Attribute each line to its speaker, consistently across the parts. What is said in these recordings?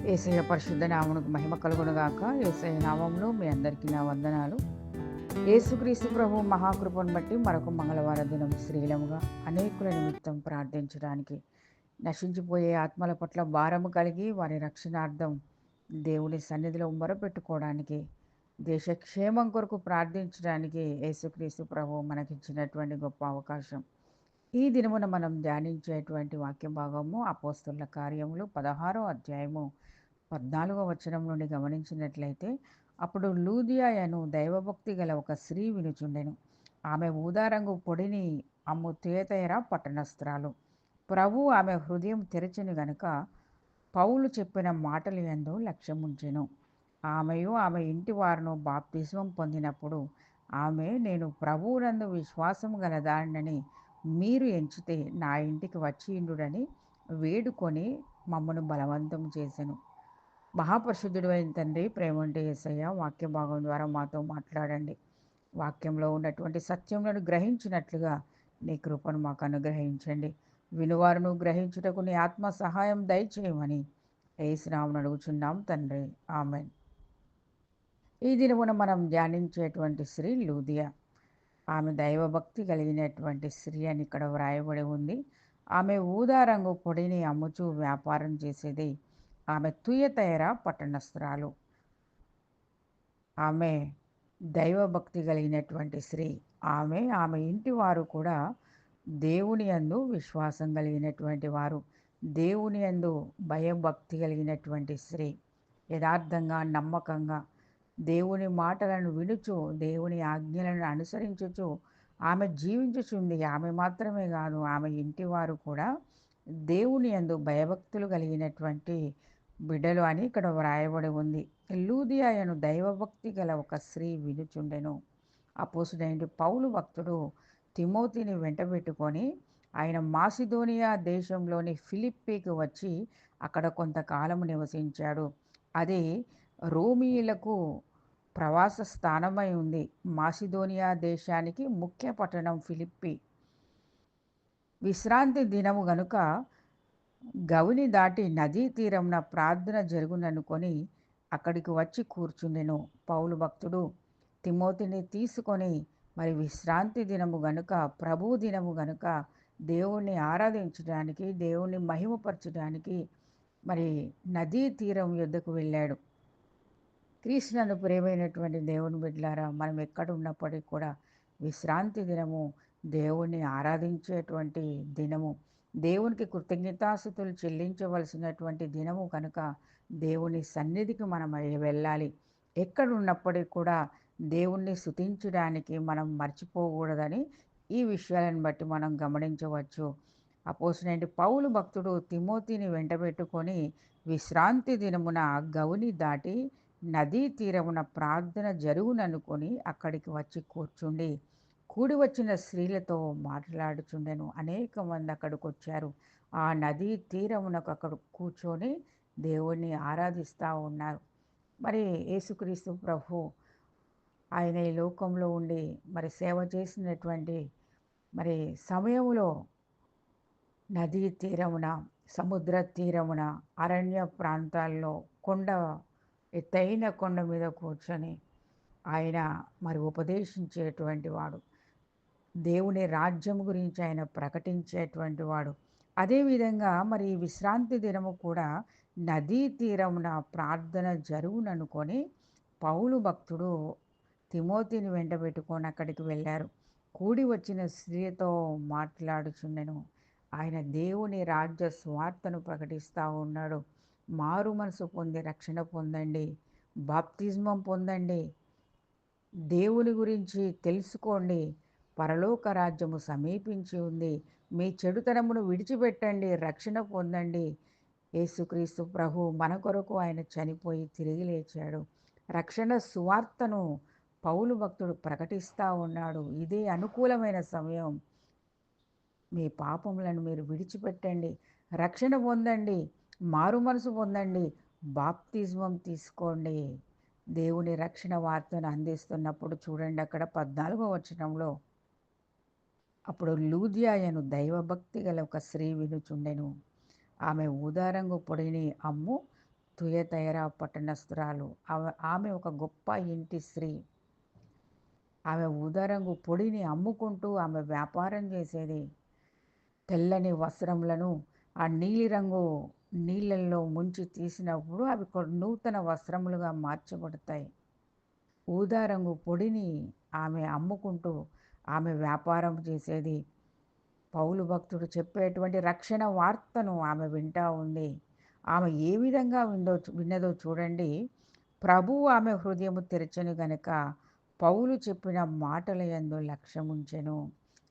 Speaker 1: యేసయ్య పరిశుద్ధ నామమునకు మహిమ కలుగునుగాక. యేసయ్య నామములో మీ అందరికీ నా వందనాలు. యేసుక్రీస్తు ప్రభు మహాకృపను బట్టి మరొక మంగళవార దినం శ్రీలముగా అనేకుల నిమిత్తం ప్రార్థించడానికి, నశించిపోయే ఆత్మల పట్ల భారము కలిగి వారి రక్షణార్థం దేవుని సన్నిధిలో మొరపెట్టుకోవడానికి, దేశక్షేమం కొరకు ప్రార్థించడానికి యేసుక్రీస్తు ప్రభు మనకిచ్చినటువంటి గొప్ప అవకాశం. ఈ దినమున మనం ధ్యానించేటువంటి వాక్య భాగము అపోస్తలుల కార్యములు 16వ అధ్యాయము 14వ వచనం నుండి గమనించినట్లయితే, అప్పుడు లూదియాయను దైవభక్తి గల ఒక స్త్రీ వినుచుండెను. ఆమె ఊదారంగు పొడిని అమ్ము తేతయర పట్టణస్థురాలు. ప్రభు ఆమె హృదయం తెరచెను గనుక పౌలు చెప్పిన మాటలు యందు లక్ష్యముంచెను. ఆమెయు ఆమె ఇంటి వారును బాప్తిస్మం పొందినప్పుడు ఆమె, నేను ప్రభువునందు విశ్వాసం గలదానని మీరు ఎంచితే నా ఇంటికి వచ్చిండుడని వేడుకొని మమ్మను బలవంతం చేసెను. మహాపరిశుద్ధుడు అయిన తండ్రి, ప్రేమంటే యేసయ్య, వాక్య భాగం ద్వారా మాతో మాట్లాడండి. వాక్యంలో ఉన్నటువంటి సత్యములను గ్రహించినట్లుగా నీ కృపను మాకు అనుగ్రహించండి. వినువారును గ్రహించుటకు నీ ఆత్మ సహాయం దయచేయమని యేసునామమున అడుగుచున్నాం తండ్రి, ఆమెన్. ఈ దినమున మనం ధ్యానించేటువంటి స్త్రీ లూదియా. ఆమె దైవభక్తి కలిగినటువంటి స్త్రీ అని ఇక్కడ వ్రాయబడి ఉంది. ఆమె ఊదా రంగు పొడిని అమ్ముచూ వ్యాపారం చేసేది. ఆమె తుయతైర పట్టణస్థురాలు. ఆమె దైవభక్తి కలిగినటువంటి స్త్రీ. ఆమె ఇంటి వారు కూడా దేవుని యందు విశ్వాసం కలిగినటువంటి వారు. దేవుని యందు భయభక్తి కలిగినటువంటి స్త్రీ. యథార్థంగా, నమ్మకంగా దేవుని మాటలను వినుచు, దేవుని ఆజ్ఞలను అనుసరించుచు ఆమె జీవించుచుంది. ఆమె మాత్రమే కాదు, ఆమె ఇంటి వారు కూడా దేవుని యందు భయభక్తులు కలిగినటువంటి బిడ్డలు అని ఇక్కడ వ్రాయబడి ఉంది. లూదియాయను దైవభక్తి గల ఒక స్త్రీ వినుచుండెను. అపోస్తుడైన పౌలు భక్తుడు తిమోతిని వెంటబెట్టుకొని ఆయన మాసిదోనియా దేశంలోని ఫిలిప్పీకి వచ్చి అక్కడ కొంతకాలం నివసించాడు. అది రోమీయులకు ప్రవాస స్థానమై ఉంది. మాసిదోనియా దేశానికి ముఖ్య పట్టణం ఫిలిప్పి. విశ్రాంతి దినము గనుక గవిని దాటి నదీ తీరమున ప్రార్థన జరుగుననుకొని అక్కడికి వచ్చి కూర్చుండెను. పౌలు భక్తుడు తిమోతిని తీసుకొని మరి విశ్రాంతి దినము గనుక, ప్రభు దినము గనుక దేవుణ్ణి ఆరాధించడానికి, దేవుణ్ణి మహిమపరచడానికి మరి నదీ తీరం యొద్దకు వెళ్ళాడు. క్రీస్తునందు ప్రియమైనటువంటి దేవుని బిడ్డలారా, మనం ఎక్కడ ఉన్నప్పటికీ కూడా విశ్రాంతి దినము దేవుణ్ణి ఆరాధించేటువంటి దినము, దేవునికి కృతజ్ఞతాస్తుతులు చెల్లించవలసినటువంటి దినము కనుక దేవుని సన్నిధికి మనం వెళ్ళాలి. ఎక్కడ ఉన్నప్పటికీ కూడా దేవుణ్ణి స్తుతించడానికి మనం మర్చిపోకూడదని ఈ విషయాలను బట్టి మనం గమనించవచ్చు. అపోస్తలుడైన పౌలు భక్తుడు తిమోతిని వెంటబెట్టుకొని విశ్రాంతి దినమున గవుని దాటి నదీ తీరమున ప్రార్థన జరుగుననుకొని అక్కడికి వచ్చి కూర్చుండి కూడి వచ్చిన స్త్రీలతో మాట్లాడుచుండెను. అనేక మంది అక్కడికి వచ్చారు. ఆ నదీ తీరమునకు అక్కడ కూర్చొని దేవుణ్ణి ఆరాధిస్తూ ఉన్నారు. మరి యేసుక్రీస్తు ప్రభు ఆయన ఈ లోకంలో ఉండి మరి సేవ చేసినటువంటి మరి సమయంలో నదీ తీరమున, సముద్ర తీరమున, అరణ్య ప్రాంతాల్లో ఎత్తైన కొండ మీద కూర్చొని ఆయన మరి ఉపదేశించేటువంటి వాడు. దేవుని రాజ్యం గురించి ఆయన ప్రకటించేటువంటి వాడు. అదేవిధంగా మరి ఈ విశ్రాంతి దినము కూడా నదీ తీరమున ప్రార్థన జరుగుననుకొని పౌలు భక్తుడు తిమోతిని వెంటబెట్టుకొని అక్కడికి వెళ్ళారు. కూడి వచ్చిన స్త్రీతో మాట్లాడుచుండెను. ఆయన దేవుని రాజ్య స్వార్థను ప్రకటిస్తూ ఉన్నాడు. మారు మనసు పొంది రక్షణ పొందండి, బాప్తిజమం పొందండి, దేవుని గురించి తెలుసుకోండి, పరలోక రాజ్యము సమీపించి ఉంది, మీ చెడుతనమును విడిచిపెట్టండి, రక్షణ పొందండి. యేసుక్రీస్తు ప్రభు మన కొరకు ఆయన చనిపోయి తిరిగి లేచాడు. రక్షణ సువార్తను పౌలు భక్తుడు ప్రకటిస్తూ ఉన్నాడు. ఇదే అనుకూలమైన సమయం. మీ పాపములను మీరు విడిచిపెట్టండి, రక్షణ పొందండి, మారు మనసు పొందండి, బాప్తిజమం తీసుకోండి. దేవుని రక్షణ వార్తను అందిస్తున్నప్పుడు చూడండి, అక్కడ 14వ వచనంలో, అప్పుడు లూదియాయను దైవభక్తి గల ఒక స్త్రీ వినుచుండెను. ఆమె ఊదారంగు పొడిని అమ్ము తుయతైర పట్టణస్థురాలు. ఆమె ఒక గొప్ప ఇంటి స్త్రీ. ఆమె ఊదారంగు పొడిని అమ్ముకుంటూ ఆమె వ్యాపారం చేసేది. తెల్లని వస్త్రములను ఆ నీలిరంగు నీళ్ళల్లో ముంచి తీసినప్పుడు అవి నూతన వస్త్రములుగా మార్చబడతాయి. ఊదా రంగు పొడిని ఆమె అమ్ముకుంటూ ఆమె వ్యాపారం చేసేది. పౌలు భక్తుడు చెప్పేటువంటి రక్షణ వార్తను ఆమె వింటా ఉంది. ఆమె ఏ విధంగా విన్నదో చూడండి. ప్రభువు ఆమె హృదయము తెరచెను గనుక పౌలు చెప్పిన మాటల యందు లక్ష్యముంచెను.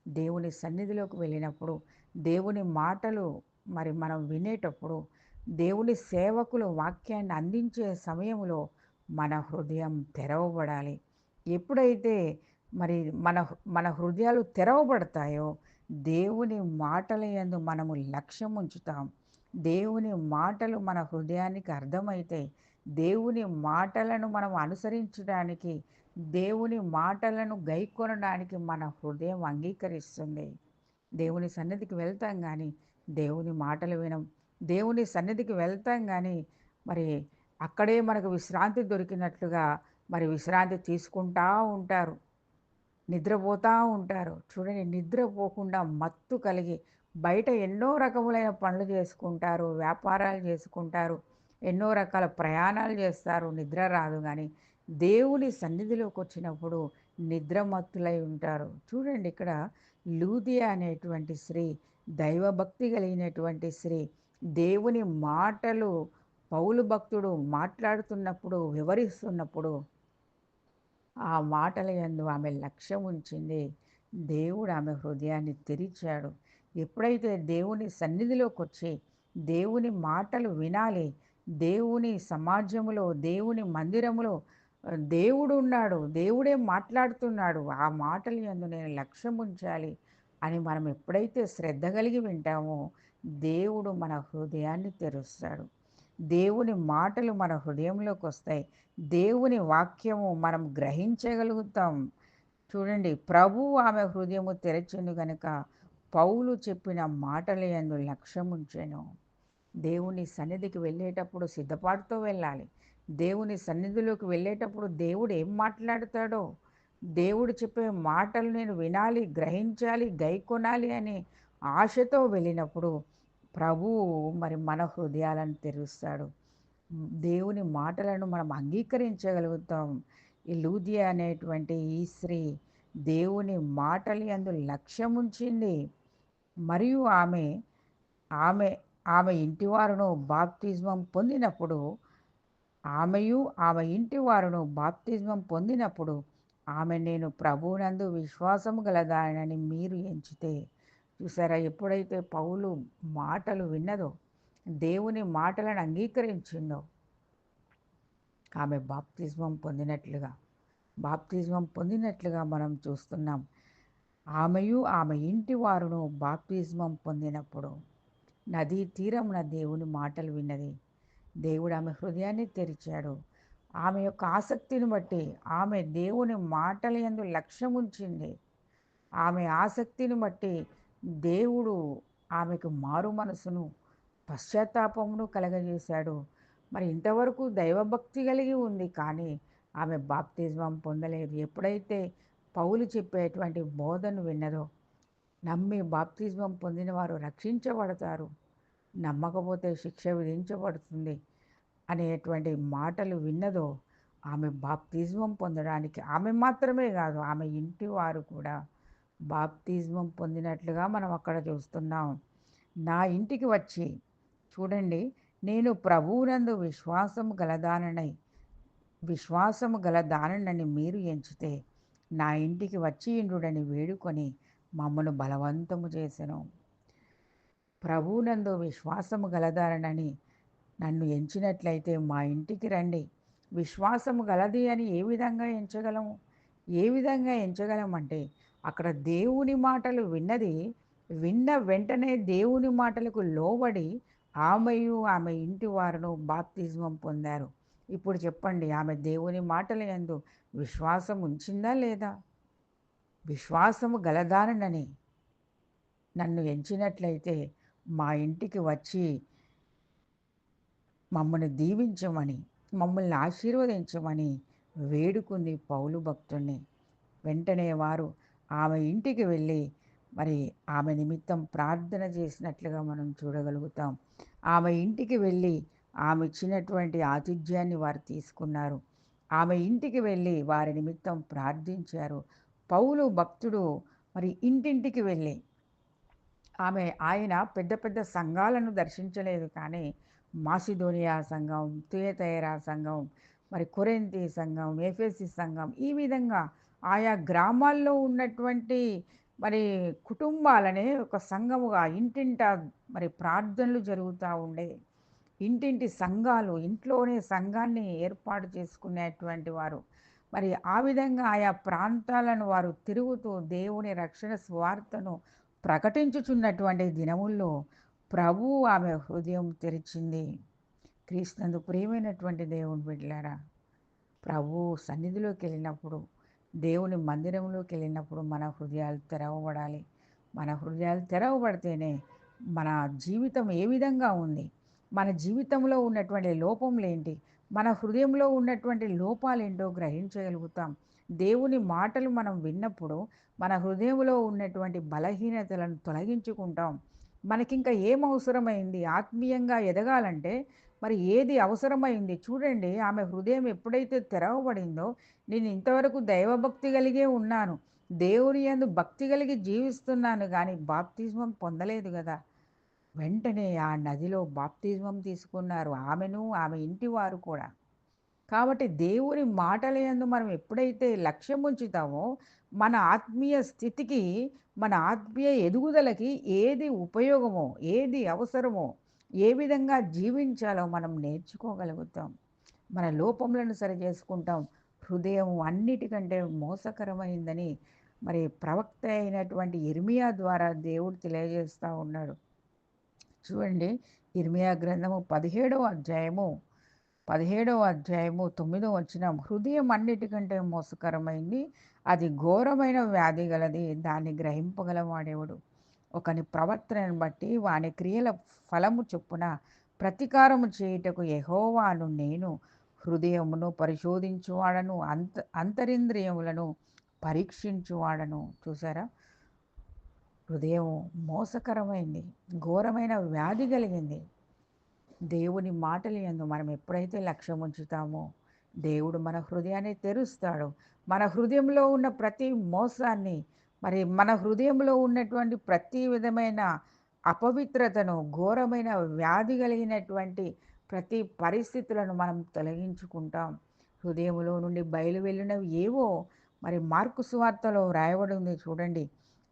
Speaker 1: దేవుని సన్నిధిలోకి వెళ్ళినప్పుడు, దేవుని మాటలు మరి మనం వినేటప్పుడు, దేవుని సేవకులు వాక్యాన్ని అందించే సమయంలో మన హృదయం తెరవబడాలి. ఎప్పుడైతే మరి మన మన హృదయాలు తెరవబడతాయో దేవుని మాటల యందు మనము లక్ష్యం ఉంచుతాం. దేవుని మాటలు మన హృదయానికి అర్థమైతే దేవుని మాటలను మనం అనుసరించడానికి, దేవుని మాటలను గైకొనడానికి మన హృదయం అంగీకరిస్తుంది. దేవుని సన్నిధికి వెళ్తాం కానీ దేవుని మాటలు వినం. దేవుని సన్నిధికి వెళ్తాం కానీ మరి అక్కడే మనకు విశ్రాంతి దొరికినట్లుగా మరి విశ్రాంతి తీసుకుంటా ఉంటారు. నిద్రపోతూ ఉంటారు. చూడండి, నిద్రపోకుండా మత్తు కలిగి బయట ఎన్నో రకములైన పనులు చేసుకుంటారు, వ్యాపారాలు చేసుకుంటారు, ఎన్నో రకాల ప్రయాణాలు చేస్తారు. నిద్ర రాదు కానీ దేవుని సన్నిధిలోకి వచ్చినప్పుడు నిద్రమత్తులై ఉంటారు. చూడండి, ఇక్కడ లూదియా అనేటువంటి స్త్రీ, దైవభక్తి కలిగినటువంటి స్త్రీ, దేవుని మాటలు పౌలు భక్తుడు మాట్లాడుతున్నప్పుడు, వివరిస్తున్నప్పుడు ఆ మాటల యందు ఆమె లక్ష్యం ఉంచింది. దేవుడు ఆమె హృదయాన్ని తెరిచాడు. ఎప్పుడైతే దేవుని సన్నిధిలోకి వచ్చి దేవుని మాటలు వినాలి, దేవుని సమాజంలో, దేవుని మందిరములో దేవుడు ఉన్నాడు, దేవుడే మాట్లాడుతున్నాడు, ఆ మాటల యందు నేను లక్ష్యం ఉంచాలి అని మనం ఎప్పుడైతే శ్రద్ధ కలిగి వింటామో దేవుడు మన హృదయాన్ని తెరుస్తాడు. దేవుని మాటలు మన హృదయంలోకి వస్తాయి. దేవుని వాక్యము మనం గ్రహించగలుగుతాం. చూడండి, ప్రభువు ఆమె హృదయము తెరచెను గనుక పౌలు చెప్పిన మాటల యందు లక్ష్యముంచెను. దేవుని సన్నిధికి వెళ్ళేటప్పుడు సిద్ధపాటుతో వెళ్ళాలి. దేవుని సన్నిధిలోకి వెళ్ళేటప్పుడు దేవుడు ఏం మాట్లాడతాడో, దేవుడు చెప్పే మాటలు నేను వినాలి, గ్రహించాలి, గైకొనాలి అని ఆశతో వెళ్ళినప్పుడు ప్రభువు మరి మన హృదయాలను తెరుస్తాడు. దేవుని మాటలను మనం అంగీకరించగలుగుతాం. ఈ లూదియా అనేటువంటి ఈ స్త్రీ దేవుని మాటల యందు లక్ష్యముంచింది. మరియు ఆమె ఆమె ఆమె ఇంటివారును బాప్తిస్మం పొందినప్పుడు ఆమె ఇంటివారును బాప్తిస్మం పొందినప్పుడు ఆమె నేను ప్రభువునందు విశ్వాసము గలదానని మీరు ఎంచితే. చూసారా, ఎప్పుడైతే పౌలు మాటలు విన్నదో, దేవుని మాటలను అంగీకరించిందో ఆమె బాప్తిస్మం పొందినట్లుగా మనం చూస్తున్నాం. ఆమె ఇంటి వారును బాప్తిస్మం పొందినప్పుడు నదీ తీరమున దేవుని మాటలు విన్నది. దేవుడు ఆమె హృదయాన్ని తెరిచాడు. ఆమె యొక్క ఆసక్తిని బట్టి ఆమె దేవుని మాటల యందు లక్ష్యం ఉంచింది. ఆమె ఆసక్తిని బట్టి దేవుడు ఆమెకు మారు మనసును, పశ్చాత్తాపమును కలగజేశాడు. మరి ఇంతవరకు దైవభక్తి కలిగి ఉంది కానీ ఆమె బాప్తిజం పొందలేదు. ఎప్పుడైతే పౌలు చెప్పేటువంటి బోధను విన్నదో, నమ్మి బాప్తిజం పొందిన వారు రక్షించబడతారు, నమ్మకపోతే శిక్ష విధించబడుతుంది అనేటువంటి మాటలు విన్నదో, ఆమె బాప్తిజం పొందడానికి ఆమె మాత్రమే కాదు, ఆమె ఇంటి వారు కూడా బాప్తిజం పొందినట్లుగా మనం అక్కడ చూస్తున్నాం. నా ఇంటికి వచ్చి చూడండి, నేను ప్రభువునందు విశ్వాసము గలదానని మీరు ఎంచితే నా ఇంటికి వచ్చి ఇండుడని వేడుకొని మమ్మను బలవంతము చేసెను. ప్రభువునందు విశ్వాసము గలదానని నన్ను ఎంచినట్లయితే మా ఇంటికి రండి. విశ్వాసము గలది అని ఏ విధంగా ఎంచగలమంటే అక్కడ దేవుని మాటలు విన్న వెంటనే దేవుని మాటలకు లోబడి ఆమె ఇంటి వారును బాప్తిజం పొందారు. ఇప్పుడు చెప్పండి, ఆమె దేవుని మాటల యందు విశ్వాసం ఉంచిందా లేదా? విశ్వాసము గలదానని నన్ను ఎంచినట్లయితే మా ఇంటికి వచ్చి మమ్మల్ని దీవించమని, మమ్మల్ని ఆశీర్వదించమని వేడుకుంది పౌలు భక్తుణ్ణి. వెంటనే వారు ఆమె ఇంటికి వెళ్ళి మరి ఆమె నిమిత్తం ప్రార్థన చేసినట్లుగా మనం చూడగలుగుతాం. ఆమె ఇంటికి వెళ్ళి ఆమె ఇచ్చినటువంటి ఆతిథ్యాన్ని వారు తీసుకున్నారు. ఆమె ఇంటికి వెళ్ళి వారి నిమిత్తం ప్రార్థించారు. పౌలు భక్తుడు మరి ఇంటింటికి వెళ్ళి ఆయన పెద్ద పెద్ద సంఘాలను దర్శించలేదు కానీ మాసిదోనియా సంఘం, తుయతైరా సంఘం, మరి కొరింథీ సంఘం, ఎఫెసీ సంఘం, ఈ విధంగా ఆయా గ్రామాల్లో ఉన్నటువంటి మరి కుటుంబాలనే ఒక సంఘముగా ఇంటింటా మరి ప్రార్థనలు జరుగుతూ ఉండే. ఇంటింటి సంఘాలు, ఇంట్లోనే సంఘాన్ని ఏర్పాటు చేసుకునేటువంటి వారు. మరి ఆ విధంగా ఆయా ప్రాంతాలను వారు తిరుగుతూ దేవుని రక్షణ స్వార్థను ప్రకటించుచున్నటువంటి దినముల్లో ప్రభువు ఆమె హృదయం తెరిచింది. క్రీస్తునందు ప్రియమైనటువంటి దేవుని బిడ్డలారా, ప్రభువు సన్నిధిలోకి వెళ్ళినప్పుడు, దేవుని మందిరంలోకి వెళ్ళినప్పుడు మన హృదయాలు తెరవబడాలి. మన హృదయాలు తెరవబడితేనే మన జీవితం ఏ విధంగా ఉంది, మన జీవితంలో ఉన్నటువంటి లోపంలేంటి, మన హృదయంలో ఉన్నటువంటి లోపాలేంటో గ్రహించగలుగుతాం. దేవుని మాటలు మనం విన్నప్పుడు మన హృదయంలో ఉన్నటువంటి బలహీనతలను తొలగించుకుంటాం. మనకింకా ఏం అవసరమైంది ఆత్మీయంగా ఎదగాలంటే, మరి ఏది అవసరమైంది చూడండి. ఆమె హృదయం ఎప్పుడైతే తెరవబడిందో, నేను ఇంతవరకు దైవభక్తి కలిగే ఉన్నాను, దేవుని యందు భక్తి కలిగి జీవిస్తున్నాను, కానీ బాప్తిజమం పొందలేదు కదా. వెంటనే ఆ నదిలో బాప్తిజమం తీసుకున్నారు ఆమెను, ఆమె ఇంటి వారు కూడా. కాబట్టి దేవుని మాటల యందు మనం ఎప్పుడైతే లక్ష్యం ఉంచుతామో, మన ఆత్మీయ స్థితికి, మన ఆత్మీయ ఎదుగుదలకి ఏది ఉపయోగమో, ఏది అవసరమో, ఏ విధంగా జీవించాలో మనం నేర్చుకోగలుగుతాం. మన లోపములను సరిచేసుకుంటాం. హృదయం అన్నిటికంటే మోసకరమైందని మరి ప్రవక్త అయినటువంటి ఇర్మియా ద్వారా దేవుడు తెలియజేస్తూ ఉన్నాడు. చూడండి, ఇర్మియా గ్రంథము 17వ అధ్యాయము 9వ వచనం, హృదయం అన్నిటికంటే మోసకరమైంది, అది ఘోరమైన వ్యాధి గలది, దాన్ని గ్రహింపగల వాడెవడు. ఒకని ప్రవర్తనను బట్టి వాని క్రియల ఫలము చొప్పున ప్రతీకారము చేయుటకు యెహోవాను నేను హృదయమును పరిశోధించువాడను, అంతరింద్రియములను పరీక్షించువాడను. చూసారా, హృదయం మోసకరమైంది, ఘోరమైన వ్యాధి కలిగింది. దేవుని మాటలు యందు మనం ఎప్పుడైతే లక్ష్యం ఉంచుతామో, దేవుడు మన హృదయాన్ని తెరుస్తాడు. మన హృదయంలో ఉన్న ప్రతి మోసాన్ని, మరి మన హృదయంలో ఉన్నటువంటి ప్రతి విధమైన అపవిత్రతను, ఘోరమైన వ్యాధి కలిగినటువంటి ప్రతి పరిస్థితులను మనం తొలగించుకుంటాం. హృదయంలో నుండి బయలు వెళ్ళినవి ఏవో మరి మార్కు సువార్తలో వ్రాయబడి ఉంది చూడండి.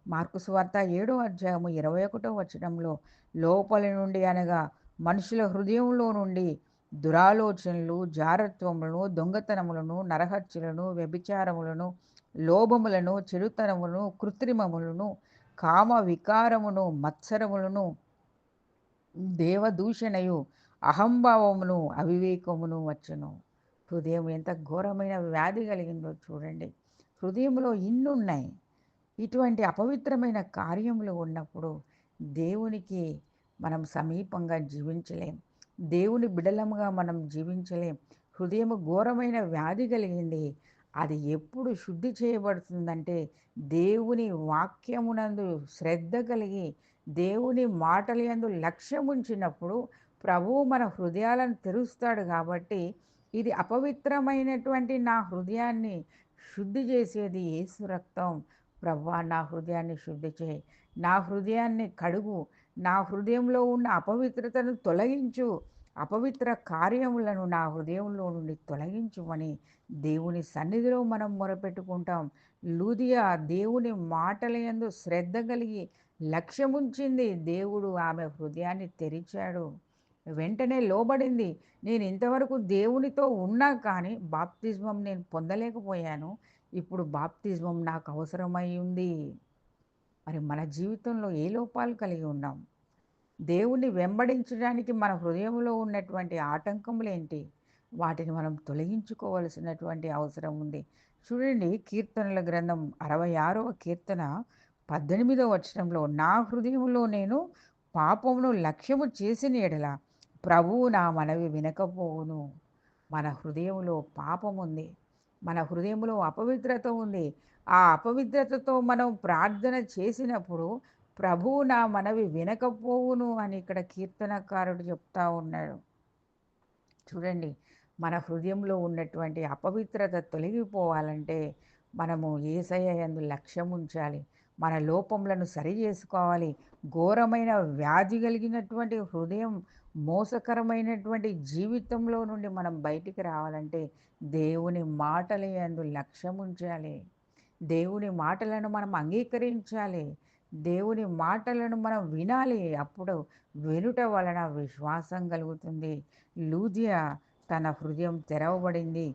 Speaker 1: మార్కు సువార్త 7వ అధ్యాయము 21వ వచనంలో, లోపలి నుండి అనగా మనుషుల హృదయంలో నుండి దురాలోచనలు, జారత్వములను, దొంగతనములను, నరహత్యలను, వ్యభిచారములను, లోభములను, చెడుతనములను, కృత్రిమములను, కామ వికారమును, మత్సరములను, దేవదూషణయు, అహంభావమును, అవివేకమును వచ్చును. హృదయం ఎంత ఘోరమైన వ్యాధి కలిగిందో చూడండి. హృదయంలో ఇన్నున్నాయి. ఇటువంటి అపవిత్రమైన కార్యములు ఉన్నప్పుడు దేవునికి మనం సమీపంగా జీవించలేం. దేవుని బిడలముగా మనం జీవించలేం. హృదయం ఘోరమైన వ్యాధి కలిగింది. అది ఎప్పుడు శుద్ధి చేయబడుతుందంటే, దేవుని వాక్యమునందు శ్రద్ధ కలిగి, దేవుని మాటల యందు లక్ష్యం ఉంచినప్పుడు ప్రభువు మన హృదయాలను తెరుస్తాడు. కాబట్టి ఇది అపవిత్రమైనటువంటి నా హృదయాన్ని శుద్ధి చేసేది యేసు రక్తం. ప్రభువా, నా హృదయాన్ని శుద్ధి చేయి, నా హృదయాన్ని కడుగు, నా హృదయంలో ఉన్న అపవిత్రతను తొలగించు, అపవిత్ర కార్యములను నా హృదయంలో నుండి తొలగించుమని దేవుని సన్నిధిలో మనం మొరపెట్టుకుంటాం. లూదియా దేవుని మాటల యందు శ్రద్ధ కలిగి లక్ష్యముంచింది. దేవుడు ఆమె హృదయాన్ని తెరిచాడు. వెంటనే లోబడింది. నేను ఇంతవరకు దేవునితో ఉన్నా కానీ బాప్తిజమం నేను పొందలేకపోయాను, ఇప్పుడు బాప్తిజమం నాకు అవసరమై ఉంది. మరి మన జీవితంలో ఏ లోపాలు కలిగి ఉన్నాం? దేవుణ్ణి వెంబడించడానికి మన హృదయంలో ఉన్నటువంటి ఆటంకములేంటి? వాటిని మనం తొలగించుకోవలసినటువంటి అవసరం ఉంది. చూడండి, కీర్తనల గ్రంథం 66వ కీర్తన 18వ వచనంలో, నా హృదయంలో నేను పాపమును లక్ష్యము చేసిన ఎడల ప్రభువు నా మనవి వినకపోవును. మన హృదయంలో పాపముంది. మన హృదయంలో అపవిత్రత ఉంది. ఆ అపవిత్రతతో మనం ప్రార్థన చేసినప్పుడు ప్రభువు నా మనవి వినకపోవును అని ఇక్కడ కీర్తనకారుడు చెప్తా ఉన్నాడు. చూడండి, మన హృదయంలో ఉన్నటువంటి అపవిత్రత తొలగిపోవాలంటే మనము యేసయ్య యందు లక్ష్యం ఉంచాలి. మన లోపములను సరి చేసుకోవాలి. ఘోరమైన వ్యాధి కలిగినటువంటి హృదయం, మోసకరమైనటువంటి జీవితంలో నుండి మనం బయటికి రావాలంటే దేవుని మాటల యందు లక్ష్యం ఉంచాలి. దేవుని మాటలను మనం అంగీకరించాలి. దేవుని మాటలను మనం వినాలి. అప్పుడు వినుట వలన విశ్వాసం కలుగుతుంది. లూదియా తన హృదయం తెరవబడింది.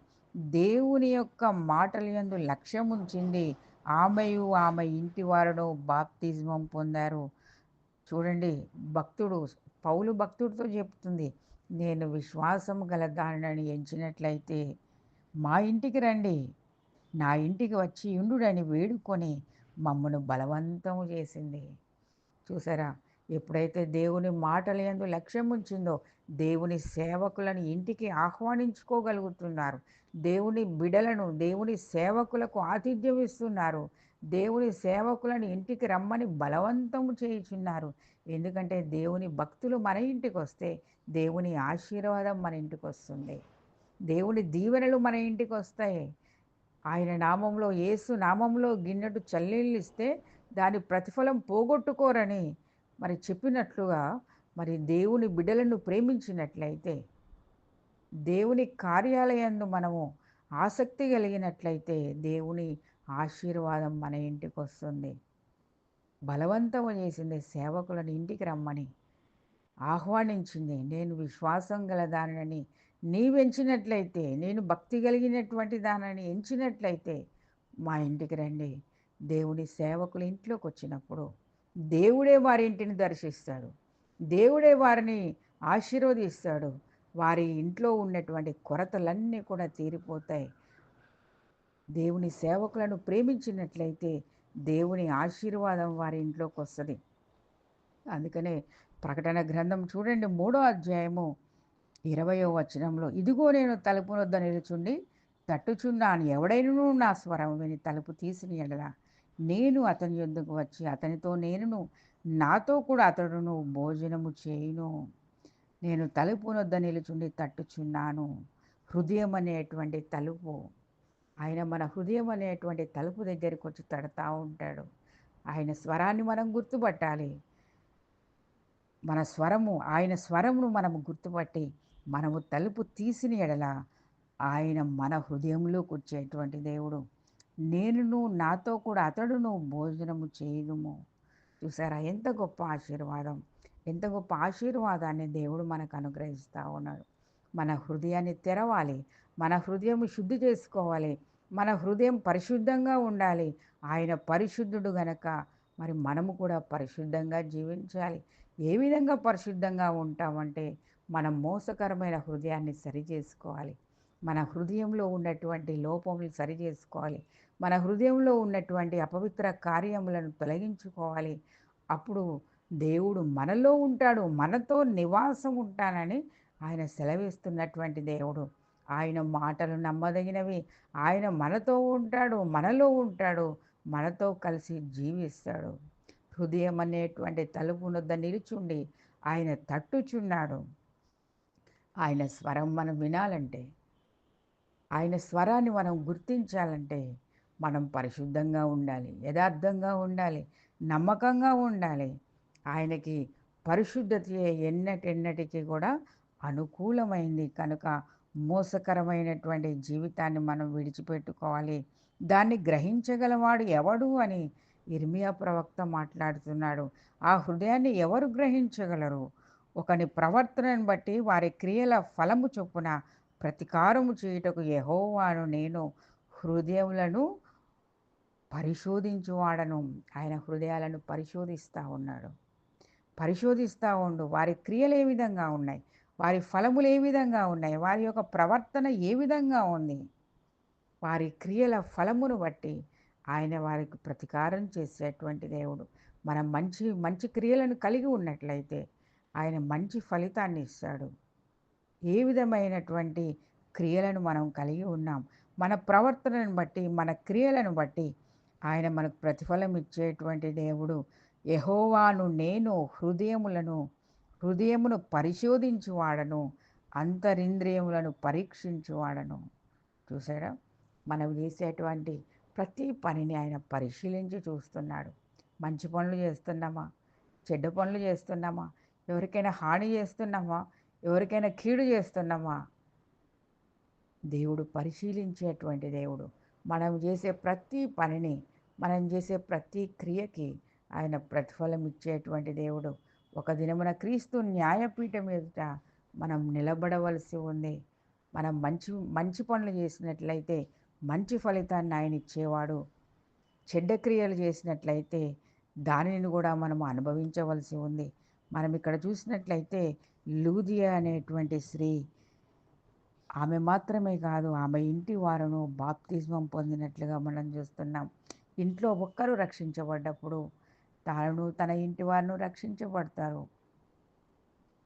Speaker 1: దేవుని యొక్క మాటల యందు లక్ష్యం ఉంచింది. ఆమెయు ఆమె ఇంటి వారును బాప్తిస్మం పొందారు. చూడండి, భక్తుడు పౌలు భక్తుడితో చెప్తుంది, నేను విశ్వాసం గల దానిని ఎంచినట్లయితే మా ఇంటికి రండి, నా ఇంటికి వచ్చి ఉండుడని వేడుకొని మమ్మను బలవంతం చేసింది. చూసారా? ఎప్పుడైతే దేవుని మాటల యందు లక్ష్యం ఉంచిందో దేవుని సేవకులను ఇంటికి ఆహ్వానించుకోగలుగుతున్నారు. దేవుని బిడలను, దేవుని సేవకులకు ఆతిథ్యం ఇస్తున్నారు. దేవుని సేవకులను ఇంటికి రమ్మని బలవంతం చేయుచున్నారు. ఎందుకంటే దేవుని భక్తులు మన ఇంటికి వస్తే దేవుని ఆశీర్వాదం మన ఇంటికి వస్తుంది. దేవుని దీవెనలు మన ఇంటికి వస్తాయి. ఆయన నామంలో, యేసు నామంలో గిన్నెడు చల్లీళ్ళు ఇస్తే దాని ప్రతిఫలం పోగొట్టుకోరని మరి చెప్పినట్లుగా, మరి దేవుని బిడ్డలను ప్రేమించినట్లయితే, దేవుని కార్యాలయందు మనము ఆసక్తి కలిగినట్లయితే దేవుని ఆశీర్వాదం మన ఇంటికి వస్తుంది. బలవంతం చేసింది సేవకులను ఇంటికి రమ్మని, ఆహ్వానించింది. నేను విశ్వాసం గల దానిని నీవెంచినట్లయితే, నేను భక్తి కలిగినటువంటి దానిని ఎంచినట్లయితే మా ఇంటికి రండి. దేవుని సేవకులు ఇంట్లోకి వచ్చినప్పుడు దేవుడే వారి ఇంటిని దర్శిస్తాడు. దేవుడే వారిని ఆశీర్వదిస్తాడు. వారి ఇంట్లో ఉన్నటువంటి కొరతలన్నీ కూడా తీరిపోతాయి. దేవుని సేవకులను ప్రేమించినట్లయితే దేవుని ఆశీర్వాదం వారి ఇంట్లోకి వస్తుంది. అందుకనే ప్రకటన గ్రంథం చూడండి, 3వ అధ్యాయము 20వ వచనంలో, ఇదిగో నేను తలుపు వద్ద నిలుచుండి తట్టుచున్నాను. ఎవడైనను నా స్వరం విని తలుపు తీసిన ఎడల నేను అతని యొద్దకు వచ్చి అతనితో నేనును, నాతో కూడా అతడును భోజనము చేయును. నేను తలుపు వద్ద నిలుచుండి తట్టుచున్నాను. హృదయం అనేటువంటి తలుపు. ఆయన మన హృదయం అనేటువంటి తలుపు దగ్గరికి వచ్చి తడతా ఉంటాడు. ఆయన స్వరాన్ని మనం గుర్తుపట్టాలి. మన స్వరము, ఆయన స్వరమును మనము గుర్తుపట్టి మనము తలుపు తీసిన ఎడల ఆయన మన హృదయంలోకి వచ్చేటువంటి దేవుడు. నేనును, నాతో కూడా అతడును భోజనము చేయుదుము. చూసారా? ఎంత గొప్ప ఆశీర్వాదం! ఎంత గొప్ప ఆశీర్వాదాన్ని దేవుడు మనకు అనుగ్రహిస్తూ ఉన్నాడు. మన హృదయాన్ని తెరవాలి. మన హృదయం శుద్ధి చేసుకోవాలి. మన హృదయం పరిశుద్ధంగా ఉండాలి. ఆయన పరిశుద్ధుడు గనక మరి మనము కూడా పరిశుద్ధంగా జీవించాలి. ఏ విధంగా పరిశుద్ధంగా ఉంటామంటే మనం మోసకరమైన హృదయాన్ని సరిచేసుకోవాలి. మన హృదయంలో ఉన్నటువంటి లోపములు సరిచేసుకోవాలి. మన హృదయంలో ఉన్నటువంటి అపవిత్ర కార్యములను తొలగించుకోవాలి. అప్పుడు దేవుడు మనలో ఉంటాడు, మనతో నివాసం ఉంటానని ఆయన సెలవిస్తున్నటువంటి దేవుడు. ఆయన మాటలు నమ్మదగినవి. ఆయన మనతో ఉంటాడు, మనలో ఉంటాడు, మనతో కలిసి జీవిస్తాడు. హృదయం అనేటువంటి తలుపు వద్ద నిలుచుండి ఆయన తట్టుచున్నాడు. ఆయన స్వరం మనం వినాలంటే, ఆయన స్వరాన్ని మనం గుర్తించాలంటే మనం పరిశుద్ధంగా ఉండాలి, యథార్థంగా ఉండాలి, నమ్మకంగా ఉండాలి. ఆయనకి పరిశుద్ధత ఎన్నటెన్నటికీ కూడా అనుకూలమైంది కనుక మోసకరమైనటువంటి జీవితాన్ని మనం విడిచిపెట్టుకోవాలి. దాన్ని గ్రహించగలవాడు ఎవడు అని ఇర్మియా ప్రవక్త మాట్లాడుతున్నాడు. ఆ హృదయాన్ని ఎవరు గ్రహించగలరు? ఒకని ప్రవర్తనను బట్టి వారి క్రియల ఫలము చొప్పున ప్రతికారము చేయుటకు యెహోవాను నేను హృదయములను పరిశోధించువాడను. ఆయన హృదయాలను పరిశోధిస్తూ ఉన్నాడు. పరిశోధిస్తూ ఉండు. వారి క్రియలు ఏ విధంగా ఉన్నాయి, వారి ఫలములు ఏ విధంగా ఉన్నాయి, వారి యొక్క ప్రవర్తన ఏ విధంగా ఉంది. వారి క్రియల ఫలమును బట్టి ఆయన వారికి ప్రతీకారం చేసేటువంటి దేవుడు. మనం మంచి మంచి క్రియలను కలిగి ఉన్నట్లయితే ఆయన మంచి ఫలితాన్ని ఇస్తాడు. ఏ విధమైనటువంటి క్రియలను మనం కలిగి ఉన్నాం, మన ప్రవర్తనను బట్టి, మన క్రియలను బట్టి ఆయన మనకు ప్రతిఫలం ఇచ్చేటువంటి దేవుడు. యెహోవాను నేను హృదయమును పరిశోధించువాడను, అంతరింద్రియములను పరీక్షించువాడను. చూసారా? మనం చేసేటువంటి ప్రతి పనిని ఆయన పరిశీలించి చూస్తున్నాడు. మంచి పనులు చేస్తున్నామా? చెడ్డ పనులు చేస్తున్నామా? ఎవరికైనా హాని చేస్తున్నామా? ఎవరికైనా కీడు చేస్తున్నామా? దేవుడు పరిశీలించేటువంటి దేవుడు. మనం చేసే ప్రతి పనిని, మనం చేసే ప్రతి క్రియకి ఆయన ప్రతిఫలం ఇచ్చేటువంటి దేవుడు. ఒక దినమున క్రీస్తు న్యాయపీఠం ఎదుట మనం నిలబడవలసి ఉంది. మనం మంచి మంచి పనులు చేసినట్లయితే మంచి ఫలితాన్ని ఆయన ఇచ్చేవాడు. చెడ్డ క్రియలు చేసినట్లయితే దానిని కూడా మనం అనుభవించవలసి ఉంది. మనం ఇక్కడ చూసినట్లయితే లూదియా అనేటువంటి స్త్రీ, ఆమె మాత్రమే కాదు, ఆమె ఇంటి వారును బాప్తిస్మం పొందినట్లుగా మనం చూస్తున్నాం. ఇంట్లో ఒక్కరు రక్షించబడ్డప్పుడు తాను తన ఇంటి వారును రక్షించబడతారు.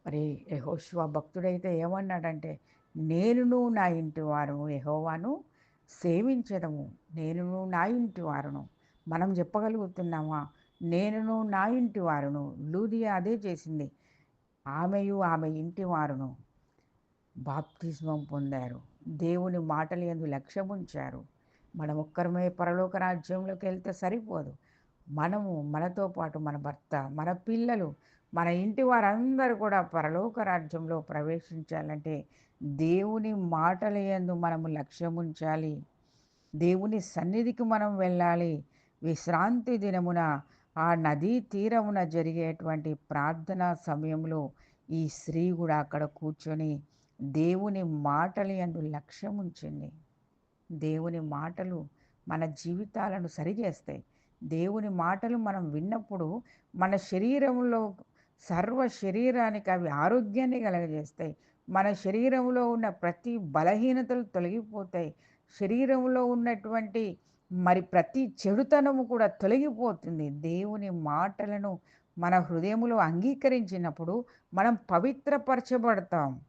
Speaker 1: మరి యెహోషువ భక్తుడైతే ఏమన్నాడంటే, నేనును నా ఇంటి వారు యెహోవాను సేవించెదము. నేనును నా ఇంటి వారును. మనం చెప్పగలుగుతున్నామా? నేనును నా ఇంటి వారును. లూదియా అదే చేసింది. ఆమెయు ఆమె ఇంటి వారును బాప్తిస్మం పొందారు. దేవుని మాటలు యందు లక్ష్యముంచారు. మనం ఒక్కరమే పరలోక రాజ్యంలోకి వెళ్తే సరిపోదు. మనము, మనతో పాటు మన భర్త, మన పిల్లలు, మన ఇంటి వారందరూ కూడా పరలోక రాజ్యంలో ప్రవేశించాలంటే దేవుని మాటల యందు మనము లక్ష్యముంచాలి. దేవుని సన్నిధికి మనం వెళ్ళాలి. విశ్రాంతి దినమున ఆ నదీ తీరమున జరిగేటువంటి ప్రార్థనా సమయంలో ఈ స్త్రీ కూడా అక్కడ కూర్చొని దేవుని మాటల యందు లక్ష్యముంచింది. దేవుని మాటలు మన జీవితాలను సరిచేస్తాయి. దేవుని మాటలు మనం విన్నప్పుడు మన శరీరంలో, సర్వ శరీరానికి అవి ఆరోగ్యాన్ని కలగజేస్తాయి. మన శరీరంలో ఉన్న ప్రతి బలహీనతలు తొలగిపోతాయి. శరీరంలో ఉన్నటువంటి మరి ప్రతి చెడుతనము కూడా తొలగిపోతుంది. దేవుని మాటలను మన హృదయములో అంగీకరించినప్పుడు మనం పవిత్రపరచబడతాం.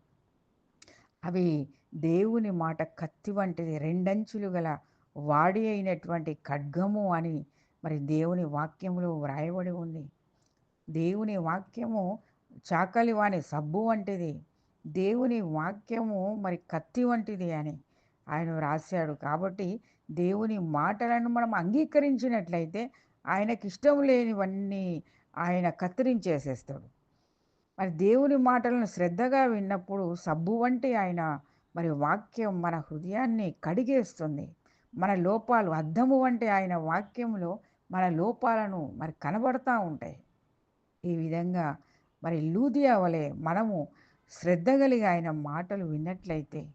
Speaker 1: అవి దేవుని మాట కత్తి వంటిది, రెండంచులు గల వాడి అయినటువంటి ఖడ్గము అని మరి దేవుని వాక్యములో వ్రాయబడి ఉంది. దేవుని వాక్యము చాకలి వాని సబ్బు వంటిది, దేవుని వాక్యము మరి కత్తి వంటిది అని ఆయన వ్రాశాడు. కాబట్టి దేవుని మాటలను మనం అంగీకరించినట్లయితే ఆయనకి ఇష్టం లేనివన్నీ ఆయన కత్తిరించేసేస్తాడు. మరి దేవుని మాటలను శ్రద్ధగా విన్నప్పుడు సబ్బు వంటి ఆయన మరి వాక్యం మన హృదయాన్ని కడిగేస్తుంది. మన లోపాలు అద్దము వంటి ఆయన వాక్యంలో మన లోపాలను మరి కనబడతా ఉంటాయి. ఈ విధంగా మరి లూదియా వలె మనము శ్రద్ధ కలిగి ఆయన మాటలు విన్నట్లయితే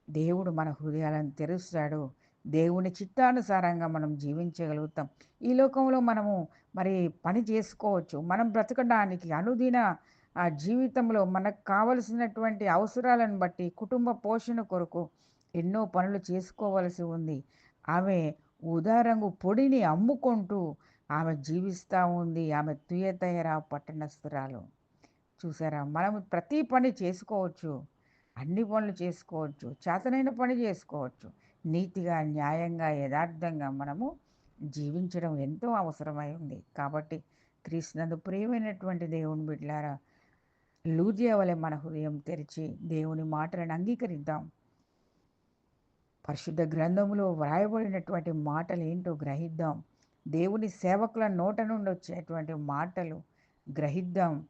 Speaker 1: దేవుడు మన హృదయాలను తెరుస్తాడు. దేవుని చిత్తానుసారంగా మనం జీవించగలుగుతాం. ఈ లోకంలో మనము మరి పని చేసుకోవచ్చు. మనం బ్రతకడానికి అనుదిన జీవితంలో మనకు కావలసినటువంటి అవసరాలను బట్టి కుటుంబ పోషణ కొరకు ఎన్నో పనులు చేసుకోవలసి ఉంది. ఆమె ఊదా రంగు పొడిని అమ్ముకుంటూ ఆమె జీవిస్తూ ఉంది. ఆమె తుయతైరా పట్టణస్థురాలు. చూసారా? మనం ప్రతి పని చేసుకోవచ్చు. అన్ని పనులు చేసుకోవచ్చు. చేతనైన పని చేసుకోవచ్చు. నీతిగా, న్యాయంగా, యథార్థంగా మనము జీవించడం ఎంతో అవసరమై ఉంది. కాబట్టి క్రీస్తునందు ప్రియమైనటువంటి దేవుని బిడ్డలారా, లూదియా వలె మన హృదయం తెరిచి దేవుని మాటలను అంగీకరిద్దాం. పరిశుద్ధ గ్రంథములో వ్రాయబడినటువంటి మాటలు ఏంటో గ్రహిద్దాం. దేవుని సేవకుల నోట నుండి వచ్చేటువంటి మాటలు గ్రహిద్దాం.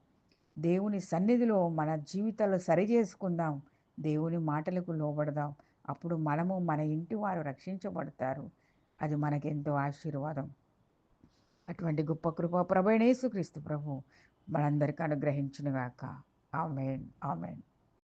Speaker 1: దేవుని సన్నిధిలో మన జీవితాలు సరిచేసుకుందాం. దేవుని మాటలకు లోబడదాం. అప్పుడు మనము, మన ఇంటి వారు రక్షించబడతారు. అది మనకెంతో ఆశీర్వాదం. అటువంటి గొప్ప కృప ప్రభువైన యేసుక్రీస్తు ప్రభు మనందరికీ అనుగ్రహించునుగాక. ఆమేన్, ఆమేన్.